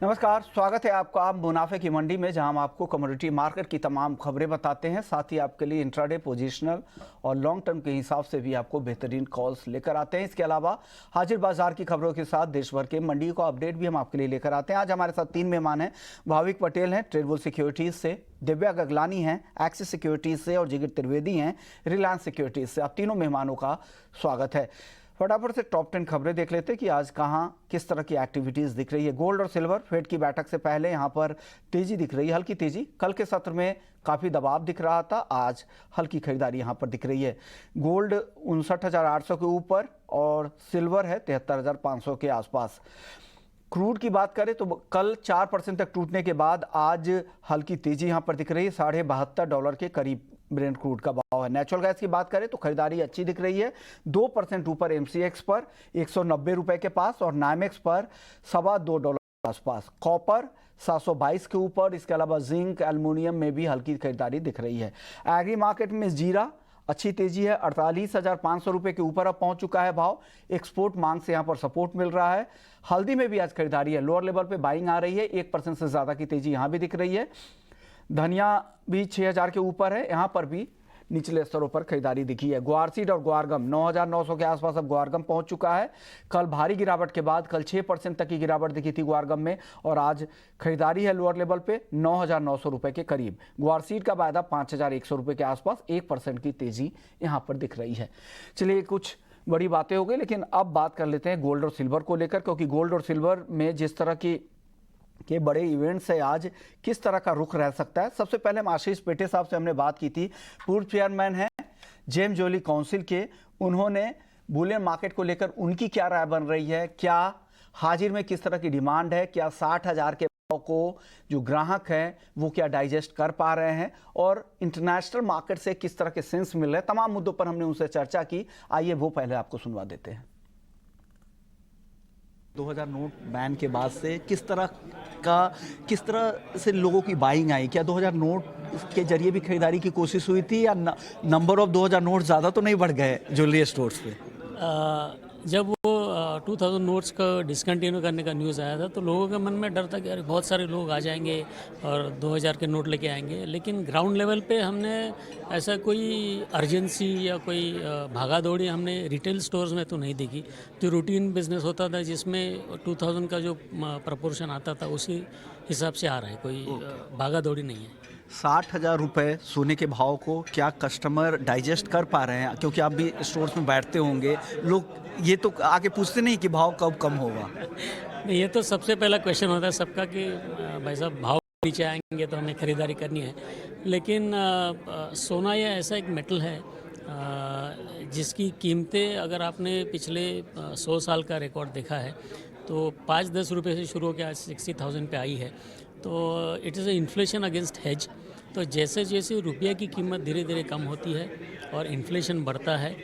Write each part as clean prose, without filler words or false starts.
नमस्कार, स्वागत है आपका मुनाफे की मंडी में, जहां हम आपको कमोडिटी मार्केट की तमाम खबरें बताते हैं। साथ ही आपके लिए इंट्राडे, पोजीशनल और लॉन्ग टर्म के हिसाब से भी आपको बेहतरीन कॉल्स लेकर आते हैं। इसके अलावा हाजिर बाजार की खबरों के साथ देश भर के मंडी का अपडेट भी हम आपके लिए लेकर आते हैं। आज हमारे साथ तीन मेहमान हैं। भाविक पटेल हैं ट्रेडबुल सिक्योरिटीज से, दिव्या गगलानी हैं एक्सिस सिक्योरिटीज से और जिगर त्रिवेदी हैं रिलायंस सिक्योरिटीज से। आप तीनों मेहमानों का स्वागत है। फटाफट से टॉप 10 खबरें देख लेते हैं कि आज कहां किस तरह की एक्टिविटीज दिख रही है। गोल्ड और सिल्वर फेड की बैठक से पहले यहां पर तेजी दिख रही है, हल्की तेजी। कल के सत्र में काफी दबाव दिख रहा था, आज हल्की खरीदारी यहां पर दिख रही है। गोल्ड 59,800 के ऊपर और सिल्वर है 73,500 के आसपास। क्रूड की बात करें तो कल 4% तक टूटने के बाद आज हल्की तेजी यहां पर दिख रही है। $72 के करीब ब्रेंट क्रूड का भाव है। नेचुरल गैस की बात करें तो खरीदारी अच्छी दिख रही है, 2% ऊपर MCX पर 190 रुपए के पास और नाइमेक्स पर $2.25 के आसपास। कॉपर 722 के ऊपर। इसके अलावा जिंक, एल्युमिनियम में भी हल्की खरीदारी दिख रही है। एग्री मार्केट में जीरा अच्छी तेजी है, 48,500 रुपए के ऊपर अब पहुंच चुका है भाव। एक्सपोर्ट मांग से यहां पर सपोर्ट मिल रहा है। हल्दी में भी आज खरीदारी है, लोअर लेवल पे बाइंग आ रही है, 1% से ज्यादा की तेजी यहां भी दिख रही है। धनिया भी 6,000 के ऊपर है, यहां पर भी निचले स्तरों पर खरीदारी दिखी है। ग्वारसीड और ग्वारगम 9,900 के आसपास अब ग्वारगम पहुंच चुका है। कल भारी गिरावट के बाद कल 6% तक की गिरावट दिखी थी ग्वारगम में और आज खरीदारी है लोअर लेवल पे 9,900 रुपए के करीब। ग्वारसीड का वायदा 5,100 रुपए के आसपास, 1% की तेजी यहां पर दिख रही है। चलिए, कुछ बड़ी बातें हो गई, लेकिन अब बात कर लेते हैं गोल्ड और सिल्वर को लेकर, क्योंकि गोल्ड और सिल्वर में जिस तरह की के बड़े इवेंट्स है, आज किस तरह का रुख रह सकता है। सबसे पहले हम आशीष पेटे साहब से हमने बात की थी, पूर्व चेयरमैन हैं जेम ज्वेलरी काउंसिल के। उन्होंने बुलियन मार्केट को लेकर उनकी क्या राय बन रही है, क्या हाजिर में किस तरह की डिमांड है, क्या 60,000 के भाव को जो ग्राहक हैं वो क्या डाइजेस्ट कर पा रहे हैं और इंटरनेशनल मार्केट से किस तरह के सेंस मिल रहे हैं। तमाम मुद्दों पर हमने उनसे चर्चा की। आइए वो पहले आपको सुनवा देते हैं। 2000 नोट बैन के बाद से किस तरह से लोगों की बाइंग आई? क्या 2000 नोट के जरिए भी खरीदारी की कोशिश हुई थी या नंबर ऑफ 2000 नोट ज़्यादा तो नहीं बढ़ गए ज्वेलरी स्टोर्स पे? जब वो 2000 नोट्स का डिसकंटिन्यू करने का न्यूज़ आया था तो लोगों के मन में डर था कि अरे बहुत सारे लोग आ जाएंगे और 2000 के नोट लेके आएंगे। लेकिन ग्राउंड लेवल पे हमने ऐसा कोई अर्जेंसी या कोई भागा दौड़ी हमने रिटेल स्टोर्स में तो नहीं देखी। जो रूटीन बिजनेस होता था जिसमें 2000 का जो प्रपोर्शन आता था उसी हिसाब से आ रहा है, कोई भागा दौड़ी नहीं है। 60,000 रुपये सोने के भाव को क्या कस्टमर डाइजेस्ट कर पा रहे हैं? क्योंकि आप भी स्टोर्स में बैठते होंगे, लोग ये तो आके पूछते नहीं कि भाव कब कम होगा? नहीं, ये तो सबसे पहला क्वेश्चन होता है सबका कि भाई साहब भाव नीचे आएंगे तो हमें ख़रीदारी करनी है। लेकिन सोना यह ऐसा एक मेटल है जिसकी कीमतें अगर आपने पिछले 100 साल का रिकॉर्ड देखा है तो 5-10 रुपये से शुरू होकर आज 60,000 पे आई है। तो it is a inflation against hedge. तो जैसे जैसे रुपये की कीमत धीरे धीरे कम होती है और इन्फ्लेशन बढ़ता है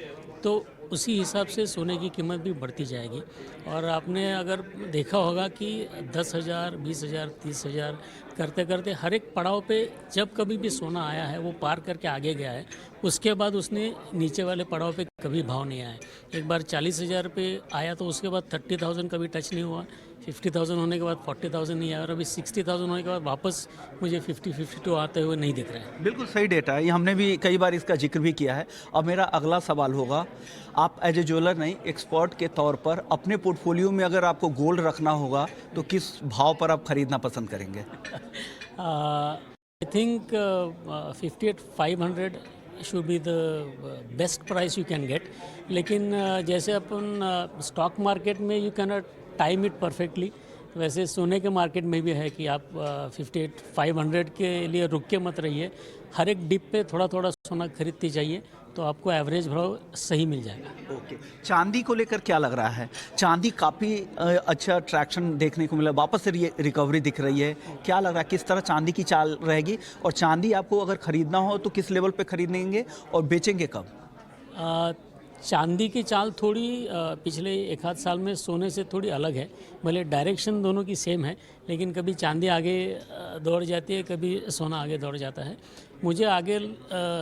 तो उसी हिसाब से सोने की कीमत भी बढ़ती जाएगी। और आपने अगर देखा होगा कि 10,000, 20,000, 30,000 करते करते हर एक पड़ाव पे जब कभी भी सोना आया है वो पार करके आगे गया है। उसके बाद उसने नीचे वाले पड़ाव पे कभी भाव नहीं आया। एक बार 40,000 पे आया तो उसके बाद 30,000 कभी टच नहीं हुआ। 50,000 होने के बाद 40,000 नहीं आया और अभी 60,000 होने के बाद वापस मुझे 50-52 आते हुए नहीं दिख रहे हैं। बिल्कुल सही डेटा है, ये हमने भी कई बार इसका जिक्र भी किया है। अब मेरा अगला सवाल होगा, आप एज ए ज्वेलर नहीं, एक्सपर्ट के तौर पर अपने पोर्टफोलियो में अगर आपको गोल्ड रखना होगा तो किस भाव पर आप खरीदना पसंद करेंगे? I think 58,500 should be the best price you can get. लेकिन जैसे अपन स्टॉक मार्केट में you can not time it perfectly, वैसे सोने के मार्केट में भी है कि आप 58,500 के लिए रुक के मत रहिए। हर एक डिप पे थोड़ा थोड़ा सोना खरीदती जाइए तो आपको एवरेज भाव सही मिल जाएगा। ओके, चांदी को लेकर क्या लग रहा है? चांदी काफ़ी अच्छा ट्रैक्शन देखने को मिला, वापस से रिकवरी दिख रही है। क्या लग रहा है किस तरह चांदी की चाल रहेगी और चांदी आपको अगर खरीदना हो तो किस लेवल पे खरीदेंगे और बेचेंगे कब? चांदी की चाल थोड़ी पिछले 1-8 साल में सोने से थोड़ी अलग है। भले डायरेक्शन दोनों की सेम है लेकिन कभी चांदी आगे दौड़ जाती है, कभी सोना आगे दौड़ जाता है। मुझे आगे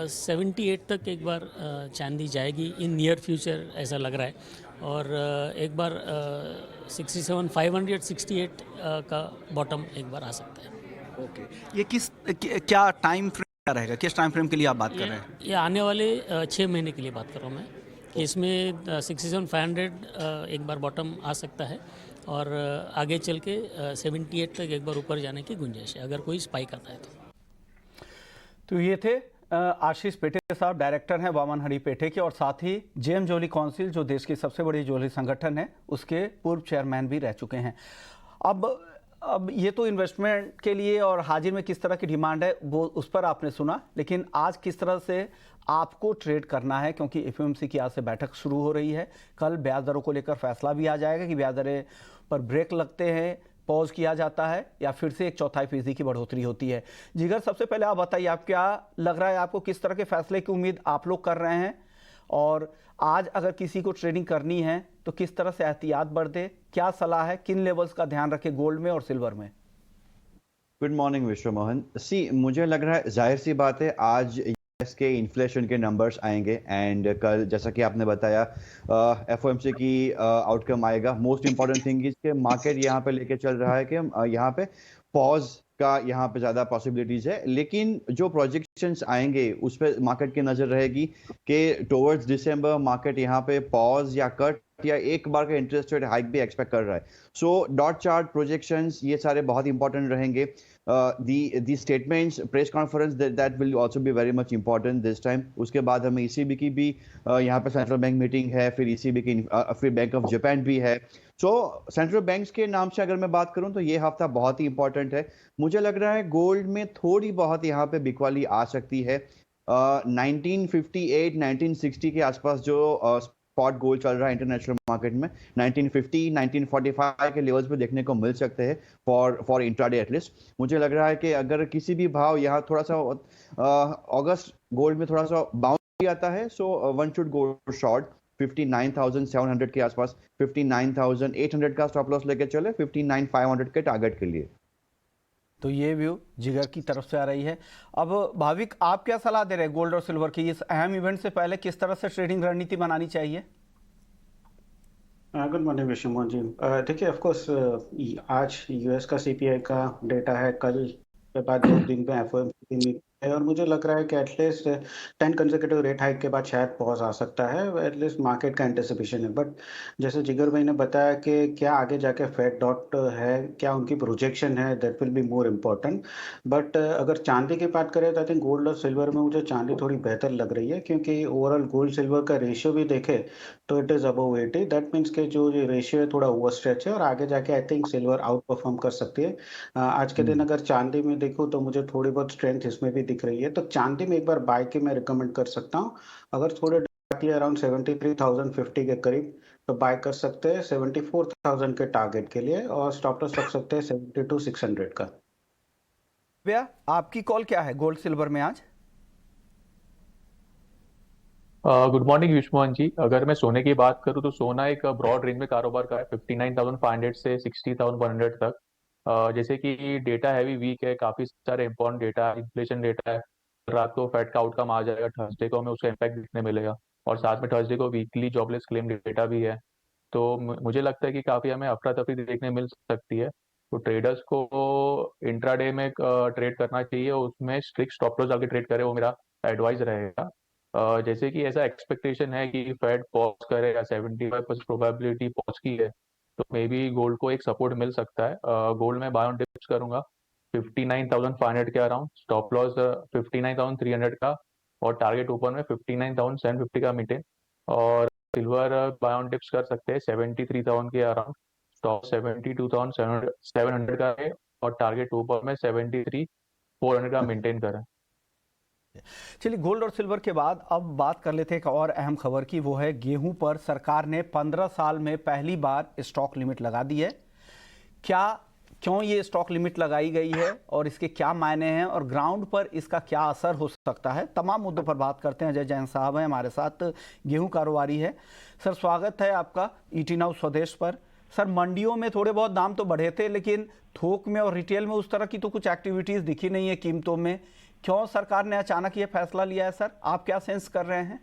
78 तक एक बार चांदी जाएगी इन नियर फ्यूचर ऐसा लग रहा है। और एक बार 67,568 का बॉटम एक बार आ सकता है। ओके, ये क्या टाइम फ्रेम क्या रहेगा, किस टाइम फ्रेम के लिए आप बात कर रहे हैं? ये आने वाले 6 महीने के लिए बात कर रहा हूँ मैं कि इसमें 67,500 एक बार बॉटम आ सकता है और आगे चल के 78 तक एक बार ऊपर जाने की गुंजाइश है अगर कोई स्पाइक आता है तो ये थे आशीष पेठे साहब, डायरेक्टर हैं वामन हरी पेठे के, और साथ ही जेम ज्वेलरी काउंसिल जो देश की सबसे बड़ी ज्वेलरी संगठन है उसके पूर्व चेयरमैन भी रह चुके हैं। अब ये तो इन्वेस्टमेंट के लिए और हाजिर में किस तरह की डिमांड है वो उस पर आपने सुना, लेकिन आज किस तरह से आपको ट्रेड करना है, क्योंकि एफओएमसी की आज से बैठक शुरू हो रही है। कल ब्याज दरों को लेकर फैसला भी आ जाएगा कि ब्याज दरें पर ब्रेक लगते हैं, पॉज किया जाता है या फिर से 1/4% की बढ़ोतरी होती है। जिगर, सबसे पहले आप बताइए, आप क्या लग रहा है आपको, किस तरह के फैसले की उम्मीद आप लोग कर रहे हैं, और आज अगर किसी को ट्रेडिंग करनी है तो किस तरह से एहतियात बरते, क्या सलाह है, किन लेवल्स का ध्यान रखें गोल्ड में और सिल्वर में? गुड मॉर्निंग विश्व मोहन। मुझे लग रहा है जाहिर सी बात है आज यूएस के इन्फ्लेशन के नंबर्स आएंगे एंड कल जैसा कि आपने बताया एफओएमसी की आउटकम आएगा। मोस्ट इंपॉर्टेंट थिंग इज के मार्केट यहाँ पे लेके चल रहा है कि यहाँ पे पॉज का यहाँ पे ज्यादा पॉसिबिलिटीज है, लेकिन जो प्रोजेक्शंस आएंगे उस पर मार्केट की नजर रहेगी कि टुवर्ड्स दिसंबर मार्केट यहाँ पे पॉज या कट या एक बार का इंटरेस्ट रेट हाइक भी एक्सपेक्ट कर रहा है। सो डॉट चार्ट प्रोजेक्शंस ये सारे बहुत इंपॉर्टेंट रहेंगे। the statements press conference that will also be very much important this time। उसके बाद हमें ईसीबी की भी यहाँ पे सेंट्रल बैंक मीटिंग है, फिर ईसीबी की फिर बैंक ऑफ जापान भी है। सो सेंट्रल बैंक्स के नाम से अगर मैं बात करूं तो ये हफ्ता बहुत ही इंपॉर्टेंट है। मुझे लग रहा है गोल्ड में थोड़ी बहुत यहाँ पे बिकवाली आ सकती है। 1958 1960 के आसपास जो स्पॉट गोल्ड चल रहा है इंटरनेशनल मार्केट में 1950 1945 के लेवल्स पे देखने को मिल सकते हैं फॉर इंट्राडे एटलीस्ट। मुझे लग रहा है कि अगर किसी भी भाव यहाँ थोड़ा सा अगस्त गोल्ड में थोड़ा सा बाउंस आता है, so one should go short 59,700 के आसपास, 59,800 का स्टॉप लॉस लेके चले 59,500 के टारगेट के लिए। तो ये व्यू जिगर की तरफ से आ रही है। अब भाविक, आप क्या सलाह दे रहे हैं गोल्ड और सिल्वर की इस अहम इवेंट से पहले, किस तरह से ट्रेडिंग रणनीति बनानी चाहिए? गुड मॉर्निंग विश्वमोहन जी। देखिए, ऑफ कोर्स आज यूएस का सीपीआई का डेटा है, कल के बाद 2 दिन में एफओएमसी की मीटिंग है, और मुझे लग रहा है कि एटलीस्ट 10 कंसेक्यूटिव रेट हाइक के बाद शायद पॉज आ सकता है, एटलीस्ट मार्केट का एंटिसिपेशन है। बट जैसे जिगर भाई ने बताया कि क्या आगे जाके फेड डॉट है, क्या उनकी प्रोजेक्शन है, that will be more important. But अगर चांदी की बात करें तो आई थिंक गोल्ड और सिल्वर में मुझे चांदी थोड़ी बेहतर लग रही है, क्योंकि ओवरऑल गोल्ड सिल्वर का रेशियो भी देखे तो it is above 80। That means के जो रेशियो है थोड़ा ओवर स्ट्रेच है, और आगे जाके I think silver out perform कर सकती है। आज के दिन अगर चांदी में देखूं तो मुझे थोड़ी बहुत स्ट्रेंथ इसमें भी दिख रही है, तो चांदी में एक बार बाय की मैं रिकमेंड कर सकता हूँ। अगर थोड़े अराउंड 73,050 के करीब तो बाय कर सकते हैं 74,000 के टारगेट के लिए, और स्टॉप लॉस रख सकते हैं 72,600 का। भैया, आपकी कॉल क्या है गोल्ड सिल्वर में आज? गुड मॉर्निंग विश्वमोहन जी। अगर मैं सोने की बात करूं तो सोना एक ब्रॉड रेंज में कारोबार का है 59,500 से 60,100 तक। जैसे कि डेटा हैवी वीक है, काफी सारे इंपॉर्टेंट डेटा है, इन्फ्लेशन डेटा है। रात को फेड का आउटकम आ जाएगा, थर्सडे को हमें उसका इम्पैक्ट दिखने मिलेगा, और साथ में थर्सडे को वीकली जॉबलेस क्लेम डेटा भी है। तो मुझे लगता है कि काफी हमें अफरा तफरी देखने मिल सकती है। तो ट्रेडर्स को इंट्राडे में ट्रेड करना चाहिए, उसमें स्ट्रिक्ट स्टॉप लॉस आगे ट्रेड करे, वो मेरा एडवाइस रहेगा। जैसे कि ऐसा एक्सपेक्टेशन है कि फेड पॉज करेगा, 75% प्रोबेबिलिटी पॉज की है, तो मे बी गोल्ड को एक सपोर्ट मिल सकता है। गोल्ड में बाय ऑन डिप्स करूंगा 59,500 के अराउंड, स्टॉप लॉस 59,300 का, और टारगेट ऊपर में 59,750 का मेंटेन। और सिल्वर बाय ऑन डिप्स कर सकते हैं 73,000 के अराउंड, स्टॉप 72,700 का है, और टारगेट ऊपर में 73,400 का मेंटेन करें। चलिए, गोल्ड और सिल्वर के बाद अब बात कर लेते हैं एक और अहम खबर की। वो है गेहूं पर सरकार ने 15 साल में पहली बार स्टॉक लिमिट लगा दी है। क्यों ये स्टॉक लिमिट लगाई गई है और इसके क्या मायने हैं और ग्राउंड पर इसका क्या असर हो सकता है, तमाम मुद्दों पर बात करते हैं। अजय जैन साहब हैं हमारे साथ, गेहूं कारोबारी है। सर, स्वागत है आपका ईटी नाउ स्वदेश पर। सर, मंडियों में थोड़े बहुत दाम तो बढ़े थे, लेकिन थोक में और रिटेल में उस तरह की तो कुछ एक्टिविटीज़ दिखी नहीं है कीमतों में। क्यों सरकार ने अचानक ये फैसला लिया है सर, आप क्या सेंस कर रहे हैं?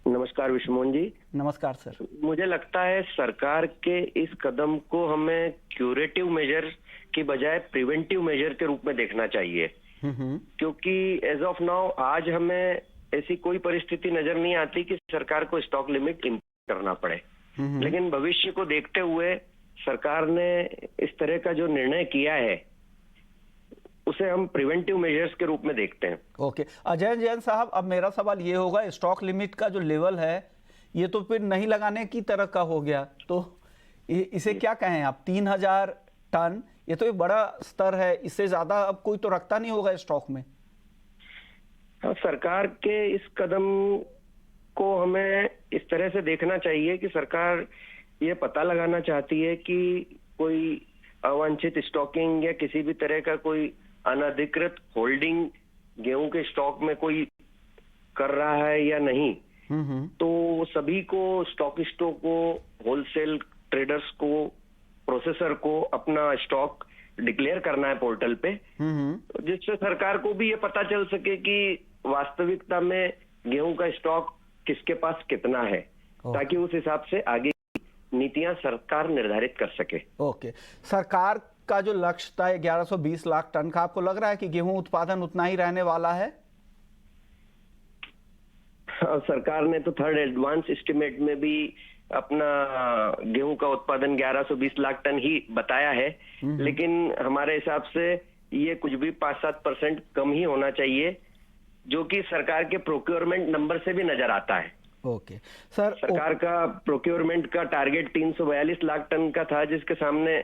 नमस्कार विश्वमोहन जी। नमस्कार सर। मुझे लगता है सरकार के इस कदम को हमें क्यूरेटिव मेजर की बजाय प्रिवेंटिव मेजर के रूप में देखना चाहिए, क्योंकि एज ऑफ नाउ आज हमें ऐसी कोई परिस्थिति नजर नहीं आती कि सरकार को स्टॉक लिमिट इम्पोर्ट करना पड़े। लेकिन भविष्य को देखते हुए सरकार ने इस तरह का जो निर्णय किया है उसे हम प्रिवेंटिव मेजर्स के रूप में देखते हैं। ओके, अजय जैन साहब, अब मेरा सवाल ये होगा, स्टॉक लिमिट का जो लेवल है ये तो फिर नहीं लगाने की तरह का हो गया, तो इसे क्या कहें आप? 3000 टन, ये तो एक बड़ा स्तर है, इससे ज्यादा अब कोई तो रखता नहीं होगा स्टॉक में। हाँ, सरकार के इस कदम को हमें इस तरह से देखना चाहिए कि सरकार ये पता लगाना चाहती है कि कोई अवांछित स्टॉकिंग या किसी भी तरह का कोई अनधिकृत होल्डिंग गेहूं के स्टॉक में कोई कर रहा है या नहीं। तो सभी को, स्टॉकिस्टों को, होलसेल ट्रेडर्स को, प्रोसेसर को अपना स्टॉक डिक्लेयर करना है पोर्टल पे, जिससे सरकार को भी ये पता चल सके कि वास्तविकता में गेहूं का स्टॉक किसके पास कितना है, ताकि उस हिसाब से आगे नीतियां सरकार निर्धारित कर सके। ओके, सरकार का जो लक्ष्य था 1120 लाख टन का, आपको लग रहा है कि गेहूं उत्पादन उतना ही रहने वाला है? सरकार ने तो थर्ड एडवांस एस्टिमेट में भी अपना गेहूं का उत्पादन 1120 लाख टन ही बताया है, लेकिन हमारे हिसाब से ये कुछ भी 5-7% कम ही होना चाहिए, जो कि सरकार के प्रोक्योरमेंट नंबर से भी नजर आता है। ओके सर, सरकार का प्रोक्योरमेंट का टारगेट 342 लाख टन का था, जिसके सामने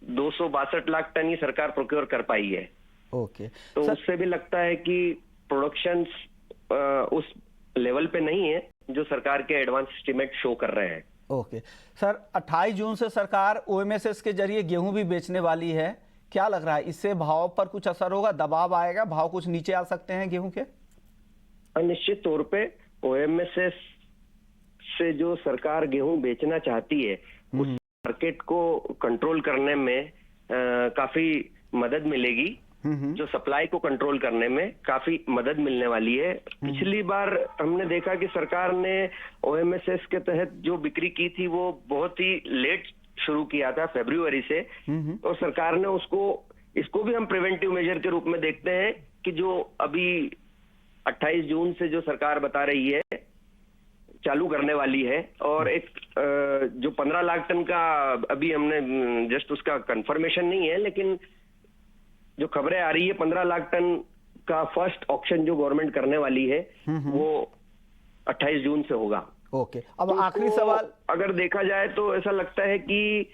262 लाख टन ही सरकार प्रोक्योर कर पाई है। ओके, तो उससे भी लगता है कि प्रोडक्शन उस लेवल पे नहीं है जो सरकार के एडवांस एस्टिमेट शो कर रहे हैं। ओके सर, 28 जून से सरकार ओएमएसएस के जरिए गेहूं भी बेचने वाली है, क्या लग रहा है इससे भाव पर कुछ असर होगा, दबाव आएगा, भाव कुछ नीचे आ सकते हैं गेहूं के? निश्चित तौर पे ओएमएसएस से जो सरकार गेहूं बेचना चाहती है उस मार्केट को कंट्रोल करने में काफी मदद मिलेगी, जो सप्लाई को कंट्रोल करने में काफी मदद मिलने वाली है। पिछली बार हमने देखा कि सरकार ने ओएमएसएस के तहत जो बिक्री की थी वो बहुत ही लेट शुरू किया था, फरवरी से, और सरकार ने इसको भी हम प्रिवेंटिव मेजर के रूप में देखते हैं कि जो अभी 28 जून से जो सरकार बता रही है चालू करने वाली है, और एक जो 15 लाख टन का अभी हमने जस्ट उसका कंफर्मेशन नहीं है, लेकिन जो खबरें आ रही है 15 लाख टन का फर्स्ट ऑक्शन जो गवर्नमेंट करने वाली है वो 28 जून से होगा। ओके, अब आखिरी सवाल, अगर देखा जाए तो ऐसा लगता है कि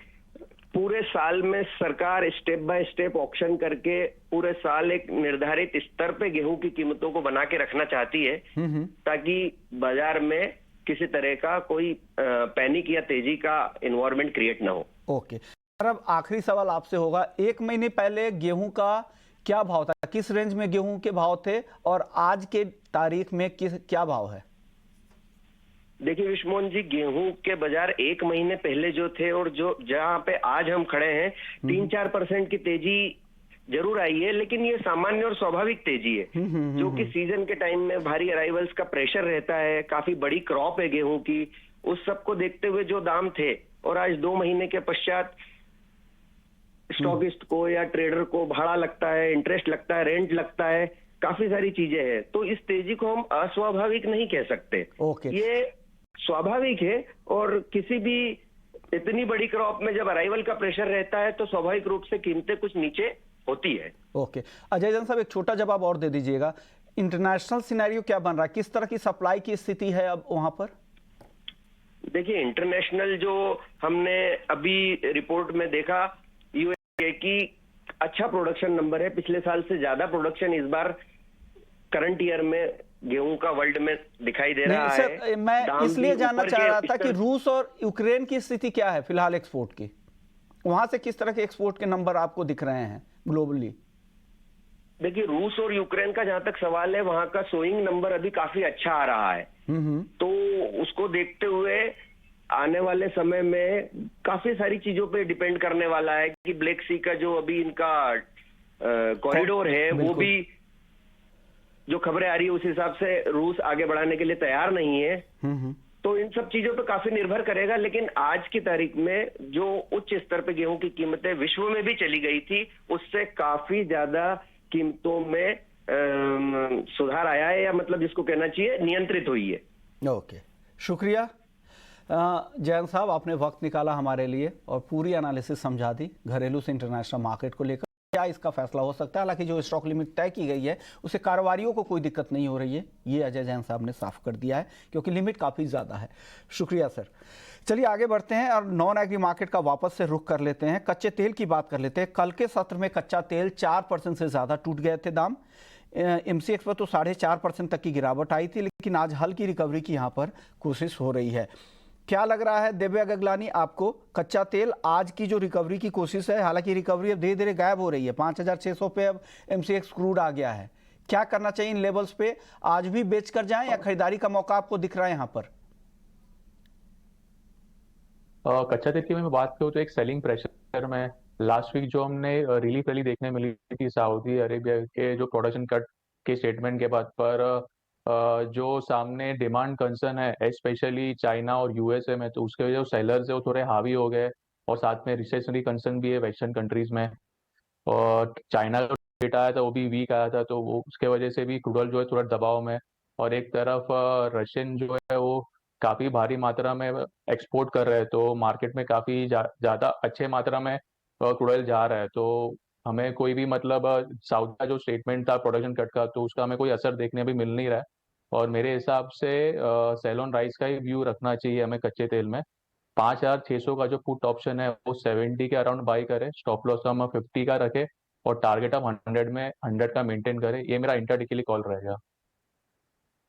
पूरे साल में सरकार स्टेप बाय स्टेप ऑक्शन करके पूरे साल एक निर्धारित स्तर पे गेहूं की कीमतों को बना के रखना चाहती है, ताकि बाजार में किसी तरह का कोई पैनिक या तेजी का एनवायरनमेंट क्रिएट ना हो। ओके सर, अब आखिरी सवाल आपसे होगा, 1 महीने पहले गेहूं का क्या भाव था, किस रेंज में गेहूं के भाव थे, और आज के तारीख में क्या भाव है? देखिए विश्वमोहन जी, गेहूं के बाजार 1 महीने पहले जो थे और जो जहां पे आज हम खड़े हैं, 3-4% की तेजी जरूर आई है, लेकिन ये सामान्य और स्वाभाविक तेजी है, जो कि सीजन के टाइम में भारी अराइवल्स का प्रेशर रहता है, काफी बड़ी क्रॉप है गेहूं की, उस सब को देखते हुए जो दाम थे, और आज 2 महीने के पश्चात स्टॉकिस्ट को या ट्रेडर को भाड़ा लगता है, इंटरेस्ट लगता है, रेंट लगता है, काफी सारी चीजें हैं, तो इस तेजी को हम अस्वाभाविक नहीं कह सकते। ये स्वाभाविक है, और किसी भी इतनी बड़ी क्रॉप में जब अराइवल का प्रेशर रहता है तो स्वाभाविक रूप से कीमतें कुछ नीचे होती है। ओके, अजय जैन साहब, एक छोटा जवाब और दे दीजिएगा, इंटरनेशनल सिनेरियो क्या बन रहा है, किस तरह की सप्लाई की स्थिति है अब वहां पर? देखिए, इंटरनेशनल जो हमने अभी रिपोर्ट में देखा, यूएसए की अच्छा प्रोडक्शन नंबर है, पिछले साल से ज्यादा प्रोडक्शन इस बार करंट ईयर में गेहूं का वर्ल्ड में दिखाई दे रहा है। मैं इसलिए जानना चाह रहा था कि रूस और यूक्रेन की स्थिति क्या है फिलहाल एक्सपोर्ट की, वहां से किस तरह के एक्सपोर्ट के नंबर आपको दिख रहे हैं ग्लोबली? देखिए, रूस और यूक्रेन का जहां तक सवाल है, वहां का सोइंग नंबर अभी काफी अच्छा आ रहा है, तो उसको देखते हुए आने वाले समय में काफी सारी चीजों पे डिपेंड करने वाला है कि ब्लैक सी का जो अभी इनका कॉरिडोर है वो भी जो खबरें आ रही है उस हिसाब से रूस आगे बढ़ाने के लिए तैयार नहीं है। तो इन सब चीजों पे काफी निर्भर करेगा। लेकिन आज की तारीख में जो उच्च स्तर पे गेहूं की कीमतें विश्व में भी चली गई थी, उससे काफी ज्यादा कीमतों में सुधार आया है, या मतलब जिसको कहना चाहिए नियंत्रित हुई है। ओके, शुक्रिया जयंत साहब, आपने वक्त निकाला हमारे लिए और पूरी एनालिसिस समझा दी घरेलू से इंटरनेशनल मार्केट को लेकर क्या इसका फैसला हो सकता है। हालांकि जो स्टॉक लिमिट तय की गई है उससे कारोबारियों को कोई दिक्कत नहीं हो रही है, ये अजय जैन साहब ने साफ कर दिया है, क्योंकि लिमिट काफ़ी ज़्यादा है। शुक्रिया सर। चलिए आगे बढ़ते हैं और नॉन एग्री मार्केट का वापस से रुख कर लेते हैं। कच्चे तेल की बात कर लेते हैं। कल के सत्र में कच्चा तेल 4% से ज़्यादा टूट गए थे दाम। MCX पर तो 4.5% तक की गिरावट आई थी, लेकिन आज हल्की रिकवरी की यहाँ पर कोशिश हो रही है। क्या लग रहा है दिव्या गगलानी आपको, कच्चा तेल आज की जो रिकवरी की कोशिश है, हालांकि रिकवरी अब धीरे धीरे गायब हो रही है, 5,600 पे अब MCX क्रूड आ गया है, क्या करना चाहिए इन लेवल्स पे? आज भी बेच कर जाएं या खरीदारी का मौका आपको दिख रहा है यहाँ पर? कच्चा तेल की मैं बात करूँ तो एक सेलिंग प्रेशर में लास्ट वीक जो हमने रिलीफ रैली देखने मिली थी सऊदी अरेबिया के जो प्रोडक्शन कट के स्टेटमेंट के बाद पर जो सामने डिमांड कंसर्न है स्पेशली चाइना और यूएसए में, तो उसके वजह से सेलर्स है वो थोड़े हावी हो गए और साथ में रिसेशनरी कंसर्न भी है वेस्टर्न कंट्रीज में। और चाइना का डेटा आया था वो भी वीक आया था, तो वो उसके वजह से भी क्रूड ऑयल जो है थोड़ा दबाव में। और एक तरफ रशियन जो है वो काफ़ी भारी मात्रा में एक्सपोर्ट कर रहे हैं, तो मार्केट में काफ़ी ज़्यादा अच्छे मात्रा में क्रूड ऑयल जा रहा है। तो हमें कोई भी मतलब साउथ का जो स्टेटमेंट था प्रोडक्शन कट का, तो उसका हमें कोई असर देखने भी मिल नहीं रहा है। और मेरे हिसाब से सेलोन राइस का ही व्यू रखना चाहिए हमें कच्चे तेल में। 5,600 का जो पुट ऑप्शन है वो 70 के अराउंड बाई करे, स्टॉप लॉस हम 50 का रखे और टारगेट हम 100 का मेंटेन करें। ये मेरा इंटरडे कॉल रहेगा।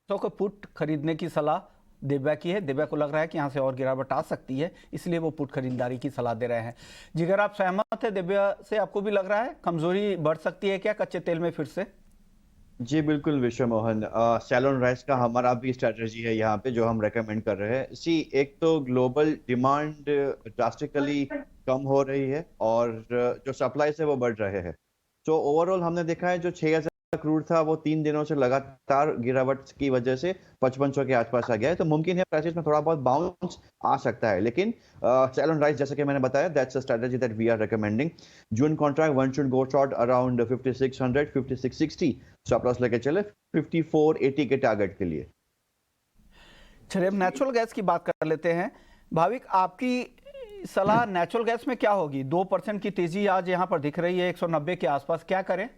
तो को पुट खरीदने की सलाह दिव्या की है। दिव्या को लग रहा है कि यहाँ से और गिरावट आ सकती है, इसलिए वो पुट खरीदारी की सलाह दे रहे हैं। जिगर आप सहमत है दिव्या से? आपको भी लग रहा है कमजोरी बढ़ सकती है क्या कच्चे तेल में फिर से? जी बिल्कुल विश्व मोहन, सैलून राइस का हमारा भी स्ट्रेटजी है यहाँ पे जो हम रेकमेंड कर रहे हैं। एक तो ग्लोबल डिमांड ड्रास्टिकली कम हो रही है और जो सप्लाई से वो बढ़ रहे हैं। तो ओवरऑल हमने देखा है जो 6,000 क्रूड था वो 3 दिनों से लगातार गिरावट की वजह से 5500 के आसपास आ गया है। तो मुमकिन है प्राइसेस में थोड़ा बहुत बाउंस आ सकता है, लेकिन सैलून राइस जैसे कि मैंने बताया that's a strategy that we are recommending. June contract one should go short around 5600 5660, stop loss लेके चले 5480 के टारगेट के लिए। चलिए अब नेचुरल गैस की बात कर लेते हैं। भाविक, आपकी सलाह नेचुरल गैस में क्या होगी? 2% की तेजी आज यहाँ पर दिख रही है 190 के आसपास, क्या करें?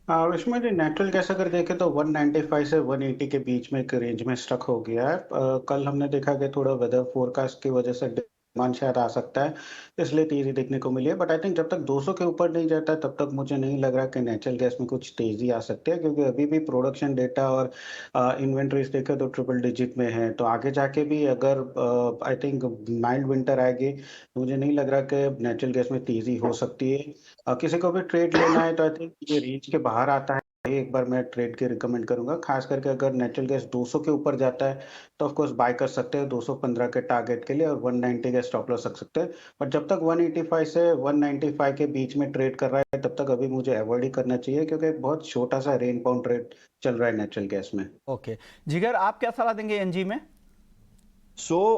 विस्मय जी, नेचुरल गैस अगर देखें तो 195 से 180 के बीच में एक रेंज में स्टक हो गया है। कल हमने देखा कि थोड़ा वेदर फोरकास्ट की वजह से डिमांड शायद आ सकता है, इसलिए तेजी देखने को मिली है। बट आई थिंक जब तक 200 के ऊपर नहीं जाता तब तक मुझे नहीं लग रहा कि नेचुरल गैस में कुछ तेजी आ सकती है, क्योंकि अभी भी प्रोडक्शन डेटा और इन्वेंट्रीज देखे तो ट्रिपल डिजिट में है। तो आगे जाके भी अगर आई थिंक माइल्ड विंटर आएगी तो मुझे नहीं लग रहा कि नेचुरल गैस में तेजी हो सकती है। किसी को भी ट्रेड लेना है तो आई थिंक ये रेंज के बाहर आता है, एक बार मैं ट्रेड के रिकमेंड करूंगा। खास करके अगर नेचुरल गैस 200 के ऊपर जाता है तो ऑफ कोर्स बाय कर सकते हैं 215 के टारगेट के लिए और 190 का स्टॉप लॉस रख सकते हैं। बट जब तक 185 से 195 के बीच में ट्रेड कर रहा है तब तक अभी मुझे अवॉइड ही करना चाहिए, क्योंकि बहुत छोटा सा रेंज बाउंड ट्रेड चल रहा है नेचुरल गैस में। ओके, जिगर आप क्या सलाह देंगे एनजी में?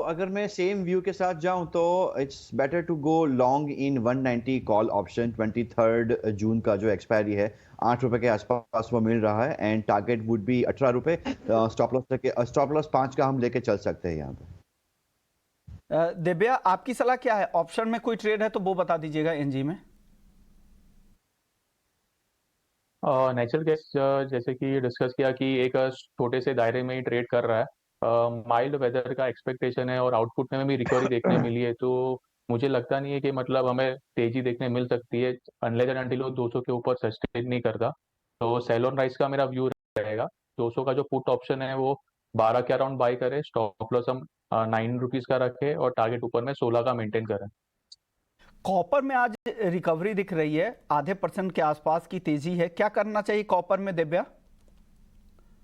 अगर मैं सेम व्यू के साथ जाऊं तो it's better to go long in 190 call option. 23 June का जो एक्सपायरी है 8 रुपए के आसपास वो मिल रहा है एंड टारगेट वुड बी 18 रुपए। स्टॉप लॉस 5 का हम लेके चल सकते हैं यहाँ पे। दिव्या, आपकी सलाह क्या है? ऑप्शन में कोई ट्रेड है तो वो बता दीजिएगा एनजी में। नेचुरल गैस जैसे कि डिस्कस किया कि एक छोटे से दायरे में ही ट्रेड कर रहा है। माइल्ड वेदर का एक्सपेक्टेशन है और आउटपुट में भी रिकवरी देखने मिली है, तो मुझे लगता नहीं है कि मतलब हमें तेजी देखने मिल सकती है अनलेस एंड अनटिल वो 200 के ऊपर सस्टेन नहीं करता। तो सेलोन राइस का मेरा व्यू रहेगा 200 का जो पुट ऑप्शन है वो 12 के अराउंड बाई करे, स्टॉप लॉस हम 9 रुपीज का रखे और टारगेट ऊपर में 16 का मेंटेन करें। कॉपर में आज रिकवरी दिख रही है, आधे % के आसपास की तेजी है, क्या करना चाहिए कॉपर में दिव्या?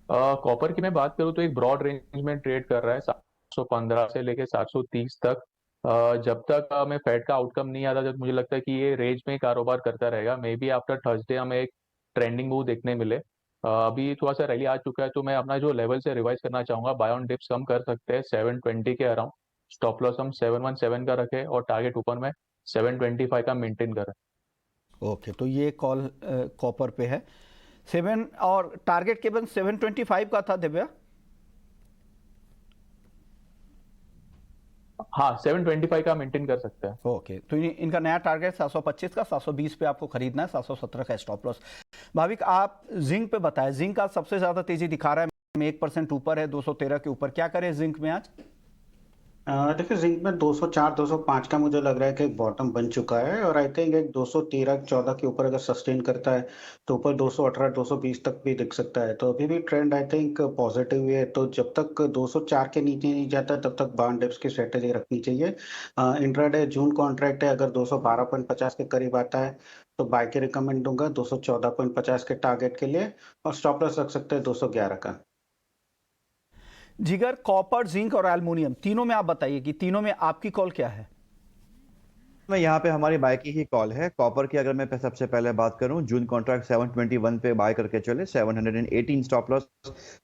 कॉपर की मैं बात करूँ तो एक ब्रॉड रेंज में ट्रेड कर रहा है 715 से लेके 730 तक। जब तक हमें फेड का आउटकम नहीं आता जब मुझे लगता है कि ये रेंज में ही कारोबार करता रहेगा। मे बी आफ्टर थर्सडे हमें एक ट्रेंडिंग मूव देखने मिले। अभी थोड़ा सा रैली आ चुका है, तो मैं अपना जो लेवल से रिवाइज करना चाहूंगा। बाय ऑन डिप्स कम कर सकते हैं 720 के अराउंड। स्टॉप लॉस हम 717 का रखें और टारगेट ऊपर में 725 का मेंटेन करें। ओके, तो ये कॉल कॉपर पे है 7 और टारगेट केवल 725 का था दिव्या। हाँ, 725 का मेंटेन कर सकते हैं। ओके, तो इनका नया टारगेट 725 का, 720 पे आपको खरीदना है, 717 का स्टॉप लॉस। भाविक, आप जिंक पे बताएं, जिंक का सबसे ज्यादा तेजी दिखा रहा है, 1% ऊपर है, 213 के ऊपर। क्या करें जिंक में आज? देखिए जिंक में 204 205 का मुझे लग रहा है कि एक बॉटम बन चुका है, और आई थिंक एक 213 14 के ऊपर अगर सस्टेन करता है तो ऊपर 218 220 तक भी दिख सकता है। तो अभी भी ट्रेंड आई थिंक पॉजिटिव है, तो जब तक 204 के नीचे नहीं जाता तब तक बाउंड डिप्स की स्ट्रेटेजी रखनी चाहिए। इंट्राडे जून कॉन्ट्रैक्ट है, अगर 212.50 के करीब आता है तो बाय के रिकमेंड दूंगा 214.50 के टारगेट के लिए, और स्टॉप लॉस रख सकते हैं 211 का। जिगर, कॉपर, जिंक और एल्युमिनियम, तीनों में आप बताइए कि तीनों में आपकी कॉल क्या है? मैं यहाँ पे हमारी बाय की ही कॉल है। कॉपर की अगर मैं सबसे पहले बात करूँ, जून कॉन्ट्रैक्ट 721 पे बाय करके चले, 718 स्टॉप लॉस,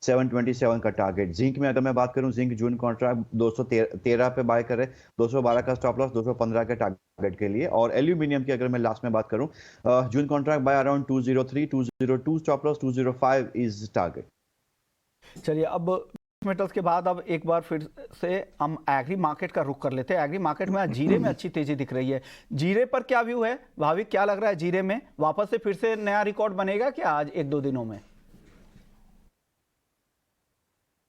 727 का टारगेट। जिंक में अगर मैं बात करूँ, जिंक जून कॉन्ट्रैक्ट 213 पे बाय करे, 212 का स्टॉप लॉस, 215 के टारगेट के लिए। और एल्यूमिनियम की अगर मैं लास्ट में बात करूँ, June contract buy around 203, 202 stop loss, 205 is target. चलिए, अब मेटल्स के बाद अब एक बार फिर से हम एग्री मार्केट का रुख कर लेते हैं। एग्री मार्केट में आज जीरे में अच्छी तेजी दिख रही है। जीरे पर क्या व्यू है भाविक, क्या लग रहा है जीरे में वापस से फिर से नया रिकॉर्ड बनेगा क्या आज 1-2 दिनों में?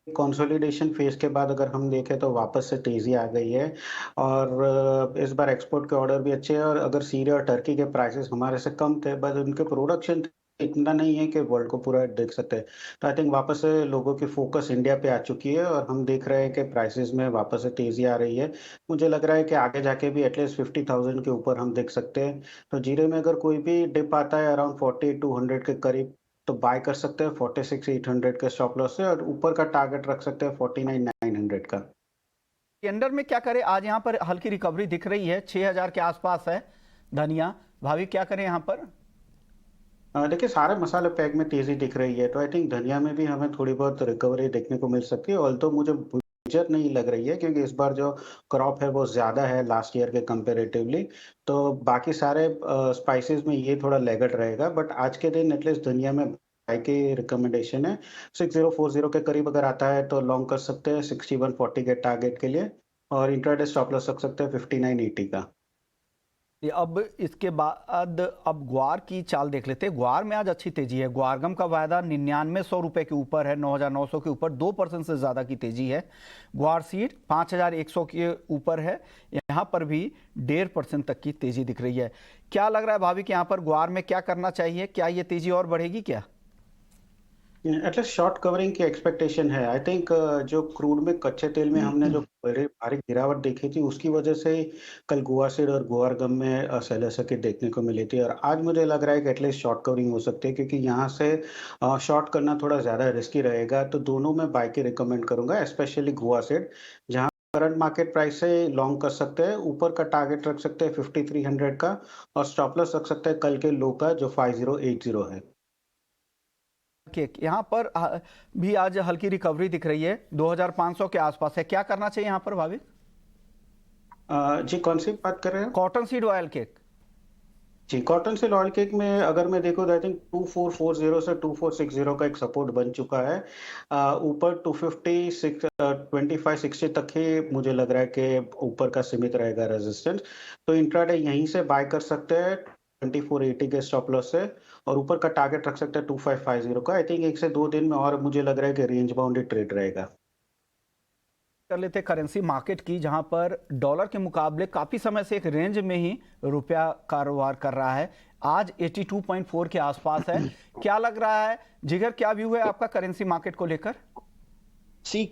कंसोलिडेशन फेज के बाद अगर हम देखें तो वापस से तेजी आ गई है, और इस बार एक्सपोर्ट के ऑर्डर भी अच्छे हैं, और अगर सीरिया और टर्की के प्राइसेस हमारे से कम थे बट उनके प्रोडक्शन इतना नहीं है कि वर्ल्ड को पूरा देख सकते हैं। तो आई थिंक वापस से लोगों की फोकस इंडिया पे आ चुकी है, और हम देख रहे हैं कि प्राइसेस में वापस से तेजी आ रही है। मुझे लग रहा है कि आगे जाके भी एटलीस्ट 50,000 के ऊपर हम देख सकते हैं। तो जीरे में अगर कोई भी डिप आता है अराउंड 4200 के करीब तो बाय कर सकते हैं 46,800 के स्टॉप लॉस से, और ऊपर का टारगेट रख सकते हैं 49,900 का। अंडर में क्या करें? आज यहाँ पर हल्की रिकवरी दिख रही है, 6,000 के आसपास है धनिया। भाविक, क्या करें यहाँ पर? देखिए सारे मसाले पैक में तेजी दिख रही है, तो आई थिंक धनिया में भी हमें थोड़ी बहुत रिकवरी देखने को मिल सकती है, ऑल्दो मुझे मेजर नहीं लग रही है क्योंकि इस बार जो क्रॉप है वो ज्यादा है लास्ट ईयर के कंपेरेटिवली। तो बाकी सारे स्पाइसेस में ये थोड़ा लेगट रहेगा, बट आज के दिन एटलीस्ट धनिया में बाय की रिकमेंडेशन है। 6040 के करीब अगर आता है तो लॉन्ग कर सकते हैं 6140 के टारगेट के लिए, और इंट्राडे स्टॉप लॉस रख सकते हैं 5980 का। अब इसके बाद अब ग्वार की चाल देख लेते हैं। ग्वार में आज अच्छी तेजी है। ग्वारगम का वायदा 9900 रुपए के ऊपर है, 9900 के ऊपर 2% से ज्यादा की तेजी है। ग्वार सीड 5100 के ऊपर है, यहाँ पर भी 1.5% तक की तेजी दिख रही है। क्या लग रहा है भाभी कि यहाँ पर ग्वार में क्या करना चाहिए? क्या ये तेजी और बढ़ेगी क्या? एटलीस्ट शॉर्ट कवरिंग की एक्सपेक्टेशन है। आई थिंक जो क्रूड में कच्चे तेल में हमने जो बड़े भारी गिरावट देखी थी उसकी वजह से ही कल गोवा सीड और गोवा गम में सेलर सर्किट देखने को मिली थी, और आज मुझे लग रहा है कि एटलीस्ट शॉर्ट कवरिंग हो सकती है क्योंकि यहाँ से शॉर्ट करना थोड़ा ज़्यादा रिस्की रहेगा। तो दोनों में बाय के रिकमेंड करूंगा, स्पेशली गोवा सीड जहाँ करंट मार्केट प्राइस से लॉन्ग कर सकते हैं। ऊपर का टारगेट रख सकते हैं 5300 का, और स्टॉप लॉस रख सकते हैं कल के लो का जो 5080 है। यहाँ पर भी आज हल्की रिकवरी दिख रही है, 2500 के आसपास है। क्या करना चाहिए यहाँ पर भाभी? जी कौन सी बात कर रहे हैं? Cotton seed oil cake. जी कॉटन सीड ऑयल केक में अगर मैं देखूँ तो आई थिंक 2440 से 2460 का एक सपोर्ट बन चुका है। ऊपर 250 2560 तक ही मुझे लग रहा है कि ऊपर का सीमित रहेगा रेजिस्टेंस। तो इंट्राडे यहीं से बाय कर सकते हैं 2480 के स्टॉप लॉस से, और ऊपर का टारगेट रख सकते हैं 2550 का। आई थिंक 1 से 2 दिन में और मुझे लग रहा है कि रेंज बाउंडेड ट्रेड रहेगा। कर लेते करेंसी मार्केट की, जहां पर डॉलर के मुकाबले काफी समय से एक रेंज में ही रुपया कारोबार कर रहा है। आज 82.4 के आसपास है। क्या लग रहा है जिगर, क्या व्यू है आपका करेंसी मार्केट को लेकर?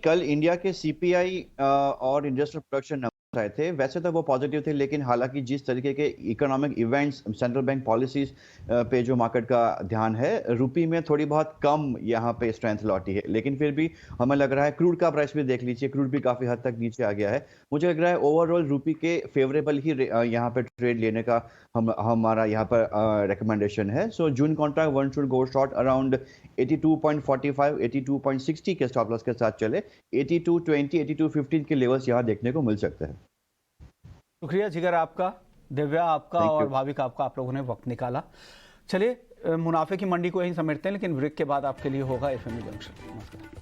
कल इंडिया के सीपीआई और इंडस्ट्रियल प्रोडक्शन रहे थे वैसे तो वो पॉजिटिव थे, लेकिन हालांकि जिस तरीके के economic events, central bank policies पे जो मार्केट का ध्यान है, रुपी में थोड़ी बहुत कम यहाँ पे स्ट्रेंथ लौटी है। लेकिन फिर भी हमें लग रहा है, क्रूड का प्राइस भी देख लीजिए, क्रूड भी काफी हद तक नीचे आ गया है। मुझे लग रहा है ओवरऑल रुपी के फेवरेबल ही यहाँ पे ट्रेड लेने का हमारा यहाँ पर रिकमेंडेशन है। So June contract one should go short around 82.45, 82.60 के स्टॉप लॉस के साथ चले। 82.20, 82.15 के लेवल्स यहाँ देखने को मिल सकते हैं। शुक्रिया जिगर आपका, दिव्या आपका Thank और you. भाविक आपका, आप लोगों ने वक्त निकाला। चलिए मुनाफे की मंडी को यहीं समेटते हैं, लेकिन ब्रेक के बाद आपके लिए होगा एफएमई जंक्शन। नमस्कार।